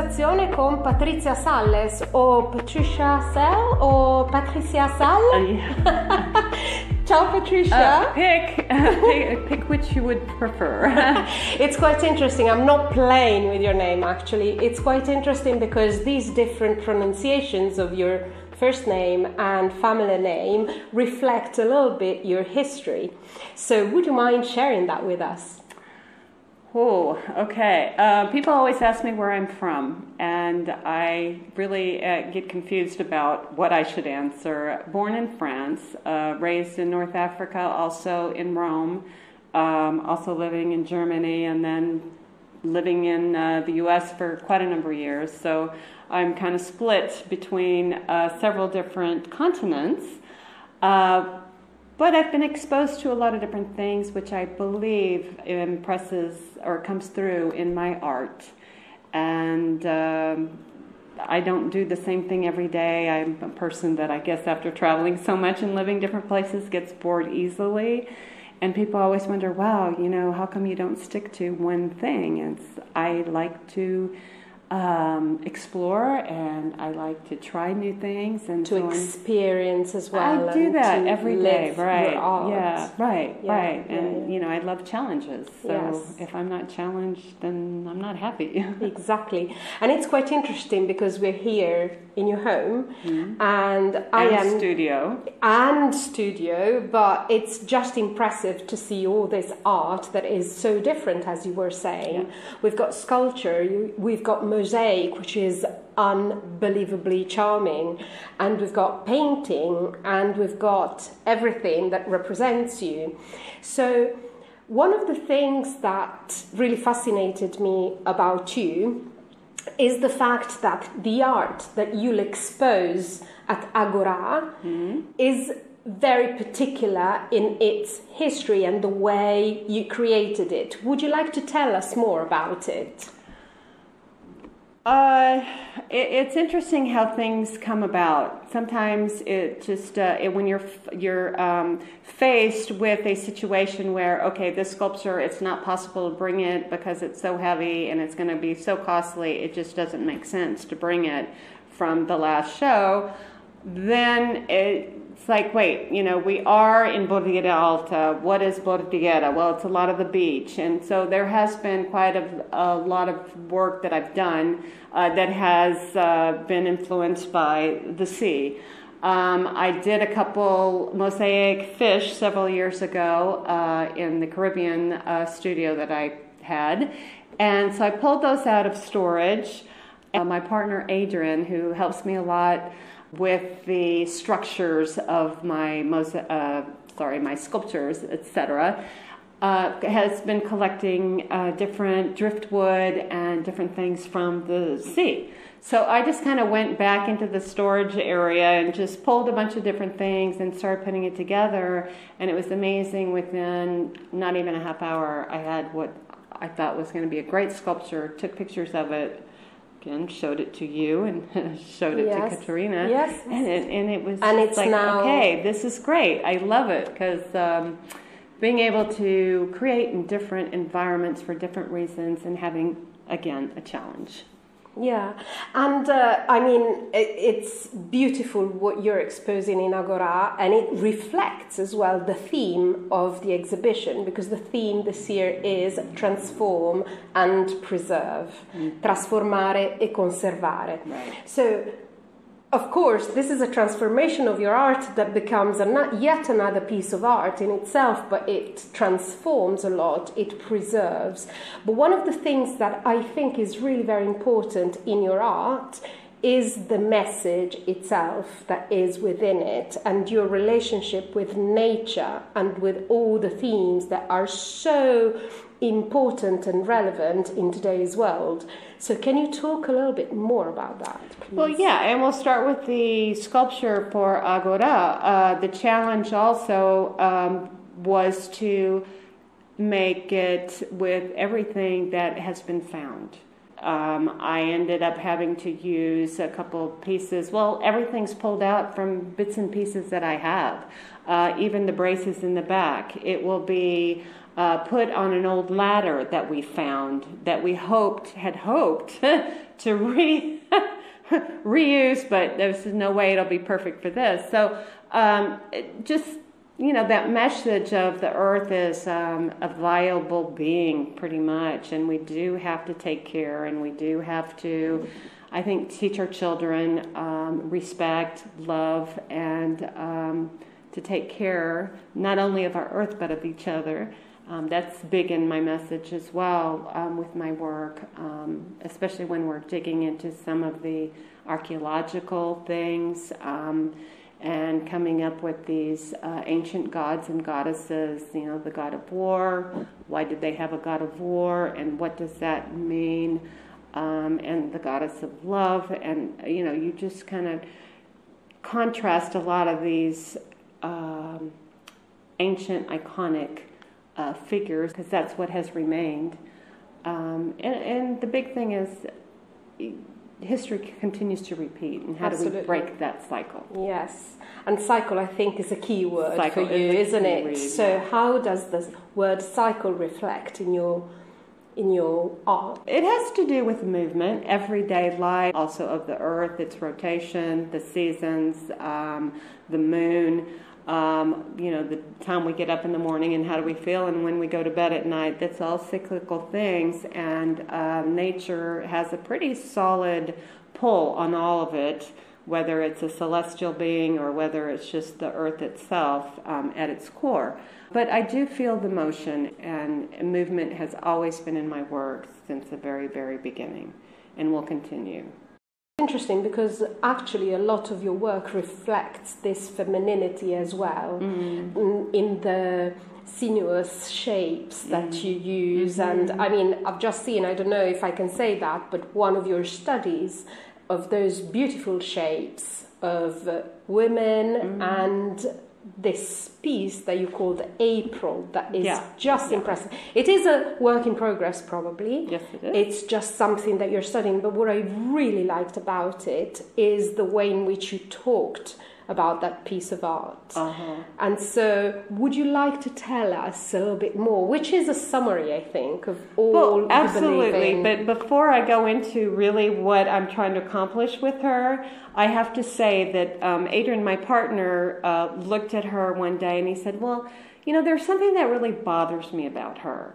conversazione con Patrizia Salles o Patrizia Salles o Patrizia Salles. Ciao Patrizia. Pick which you would prefer. It's quite interesting. I'm not playing with your name actually. It's quite interesting because these different pronunciations of your first name and family name reflect a little bit your history. So would you mind sharing that with us? Oh, okay. People always ask me where I'm from, and I really get confused about what I should answer. Born in France, raised in North Africa, also in Rome, also living in Germany, and then living in the U.S. for quite a number of years. So I'm kind of split between several different continents. But I've been exposed to a lot of different things, which I believe impresses or comes through in my art. And I don't do the same thing every day. I'm a person that I guess after traveling so much and living different places gets bored easily. And people always wonder, wow, you know, how come you don't stick to one thing? I like to explore, and I like to try new things and to experience as well. I do that every day, right? Yeah, right. And you know, I love challenges. So yes. If I'm not challenged, then I'm not happy. Exactly, and it's quite interesting because we're here in your home, and I am studio, but it's just impressive to see all this art that is so different, as you were saying. Yeah. We've got sculpture, we've got mosaic, which is unbelievably charming, and we've got painting, and we've got everything that represents you. So one of the things that really fascinated me about you is the fact that the art that you'll expose at Agora is very particular in its history and the way you created it. Would you like to tell us more about it? It's interesting how things come about. Sometimes it just when you're faced with a situation where, okay, this sculpture, it's not possible to bring it because it's so heavy and it's going to be so costly, it just doesn't make sense to bring it from the last show. Then it's like, wait, you know, we are in Bordighera Alta. What is Bordighera? Well, it's a lot of the beach. And so there has been quite a lot of work that I've done that has been influenced by the sea. I did a couple mosaic fish several years ago in the Caribbean studio that I had. And so I pulled those out of storage. My partner, Adrian, who helps me a lot with the structures of my my sculptures, etc., has been collecting different driftwood and different things from the sea. So I just kind of went back into the storage area and just pulled a bunch of different things and started putting it together. And it was amazing. Within not even a half hour, I had what I thought was going to be a great sculpture, took pictures of it, again, showed it to you and showed it to Caterina. Yes. And it was and it's like, now... okay, this is great. I love it because being able to create in different environments for different reasons and having, again, a challenge. Yeah, and I mean, it's beautiful what you're exposing in Agora, and it reflects as well the theme of the exhibition, because the theme this year is transform and preserve, trasformare e conservare. Right. So, of course, this is a transformation of your art that becomes yet another piece of art in itself, but it transforms a lot, it preserves. But one of the things that I think is really very important in your art is the message itself that is within it, and your relationship with nature and with all the themes that are so important and relevant in today's world. So can you talk a little bit more about that, please? Well, yeah, and we'll start with the sculpture for Agora. The challenge also was to make it with everything that has been found. I ended up having to use a couple pieces. Well, everything's pulled out from bits and pieces that I have, even the braces in the back. It will be put on an old ladder that we found that we had hoped to reuse, but there's no way it'll be perfect for this. So just, that message of the earth is a viable being pretty much, and we do have to take care, and we do have to, I think, teach our children respect, love, and to take care not only of our earth but of each other. That's big in my message as well with my work, especially when we're digging into some of the archaeological things and coming up with these ancient gods and goddesses, the god of war. Why did they have a god of war, and what does that mean? And the goddess of love, and you just kind of contrast a lot of these ancient iconic figures, because that's what has remained. And the big thing is history continues to repeat, and how Absolutely. do we break that cycle? Yes, and cycle, I think, is a key word Cycle for you, isn't it? Word, So yeah. how does the word cycle reflect in your art? It has to do with movement, everyday life, also of the earth, its rotation, the seasons, the moon, the time we get up in the morning and how do we feel, and when we go to bed at night. That's all cyclical things, and nature has a pretty solid pull on all of it, whether it's a celestial being or whether it's just the earth itself at its core. But I do feel the motion, and movement has always been in my work since the very, very beginning, and will continue. Interesting, because actually a lot of your work reflects this femininity as well, in the sinuous shapes that you use. And I mean, I've just seen, I don't know if I can say that, but one of your studies of those beautiful shapes of women and this piece that you called April, that is just impressive. It is a work in progress, probably. Yes, it is. It's just something that you're studying, but what I really liked about it is the way in which you talked about that piece of art. And so would you like to tell us a little bit more, which is a summary, I think, of all the absolutely. believing. But before I go into really what I'm trying to accomplish with her, I have to say that Adrian, my partner, looked at her one day and he said, well, there's something that really bothers me about her.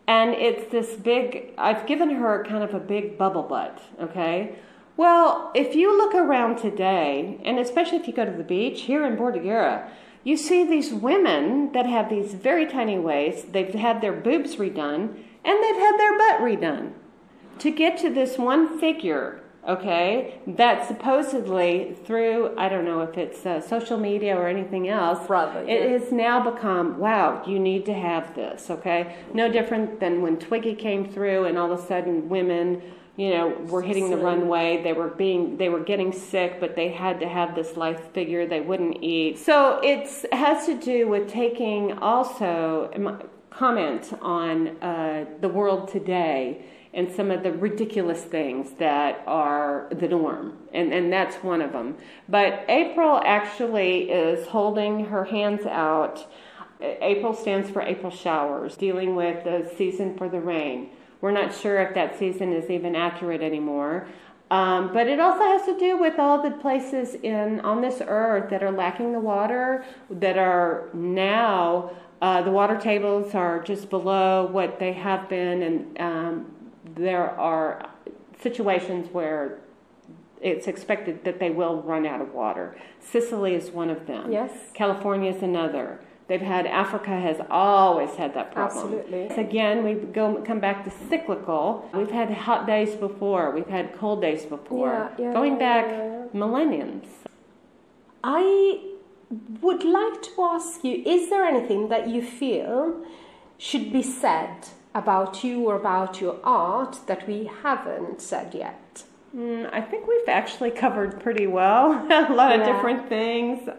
And it's this big, I've given her kind of a big bubble butt, okay? Well, if you look around today, and especially if you go to the beach here in Bordighera, you see these women that have these very tiny waists. They've had their boobs redone, and they've had their butt redone to get to this one figure, okay, that supposedly through, I don't know if it's social media or anything else, it has now become, wow, you need to have this, okay? No different than when Twiggy came through and all of a sudden women, were hitting the runway. They were getting sick, but they had to have this life figure. They wouldn't eat. So it has to do with taking also comment on the world today and some of the ridiculous things that are the norm, and that's one of them. But April actually is holding her hands out. April stands for April showers, dealing with the season for the rain. We're not sure if that season is even accurate anymore. But it also has to do with all the places on this earth that are lacking the water, that are now, the water tables are just below what they have been, and there are situations where it's expected that they will run out of water. Sicily is one of them. Yes. California is another. Africa has always had that problem. Absolutely. Again, we come back to cyclical. We've had hot days before. We've had cold days before. Going back millenniums. I would like to ask you, is there anything that you feel should be said about you or about your art that we haven't said yet? I think we've actually covered pretty well a lot of different things.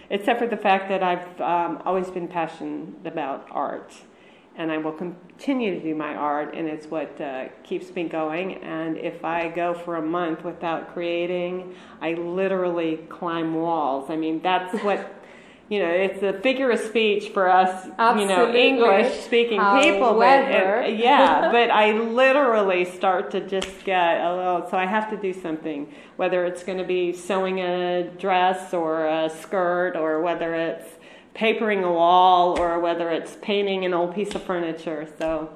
Except for the fact that I've always been passionate about art, and I will continue to do my art, and it's what keeps me going. And if I go for a month without creating, I literally climb walls. I mean, that's what you know, it's a figure of speech for us, Absolutely. you know, English-speaking people. But I literally start to just get a little, so I have to do something, whether it's going to be sewing a dress or a skirt, or whether it's papering a wall, or whether it's painting an old piece of furniture. So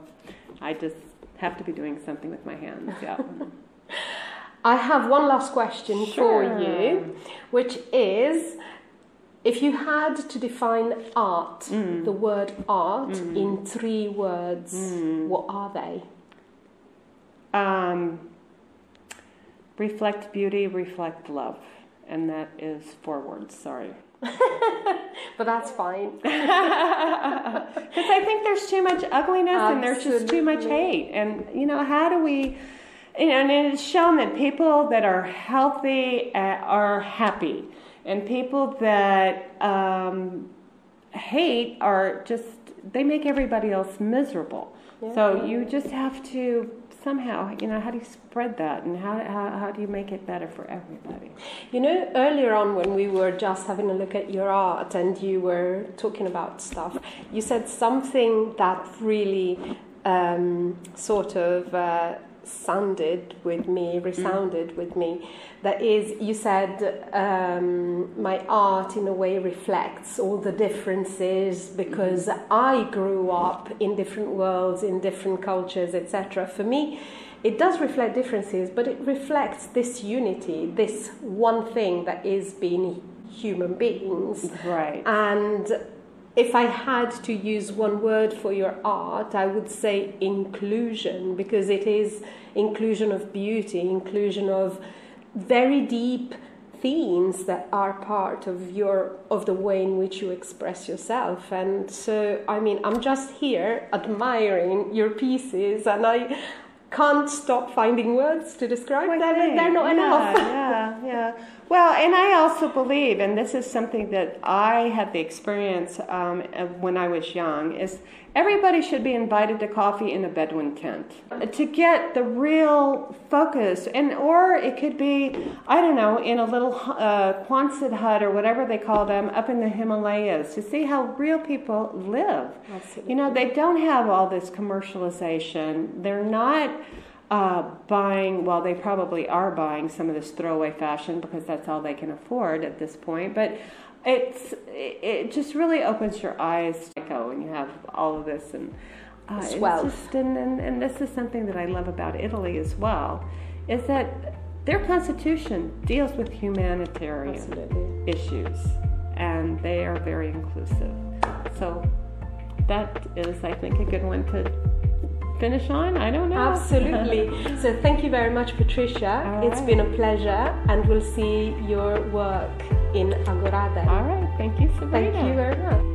I just have to be doing something with my hands, yeah. I have one last question for you, which is, if you had to define art, the word art, in 3 words, what are they? Reflect beauty, reflect love. And that is 4 words, sorry. But that's fine. Because I think there's too much ugliness and there's just too much hate. And, you know, how do we... And it's shown that people that are healthy are happy. And people that hate are just, they make everybody else miserable. Yeah. So you just have to somehow, you know, how do you spread that, and how do you make it better for everybody? You know, earlier on when we were just having a look at your art and you were talking about stuff, you said something that really sort of resounded with me. That is, you said my art in a way reflects all the differences because I grew up in different worlds, in different cultures, etc. For me, it does reflect differences, but it reflects this unity, this one thing that is being human beings. Right. And if I had to use one word for your art, I would say inclusion, because it is inclusion of beauty, inclusion of very deep themes that are part of the way in which you express yourself. And so, I mean, I'm just here admiring your pieces, and I can't stop finding words to describe them. They're not enough. Yeah. Well, and I also believe, and this is something that I had the experience of when I was young, is everybody should be invited to coffee in a Bedouin tent to get the real focus, or it could be, I don't know, in a little Quonset hut or whatever they call them up in the Himalayas, to see how real people live. Absolutely. You know, they don't have all this commercialization. They're not buying, well, they probably are buying some of this throwaway fashion because that's all they can afford at this point, but it just really opens your eyes to go, and you have all of this, and it's just, and this is something that I love about Italy as well, is that their constitution deals with humanitarian issues, and they are very inclusive. So that is, I think, a good one to finish on. I don't know. Absolutely. So thank you very much, Patrizia. All it's right. been a pleasure, and we'll see your work in Agorá then. All right. Thank you, Sabrina. Thank you very much.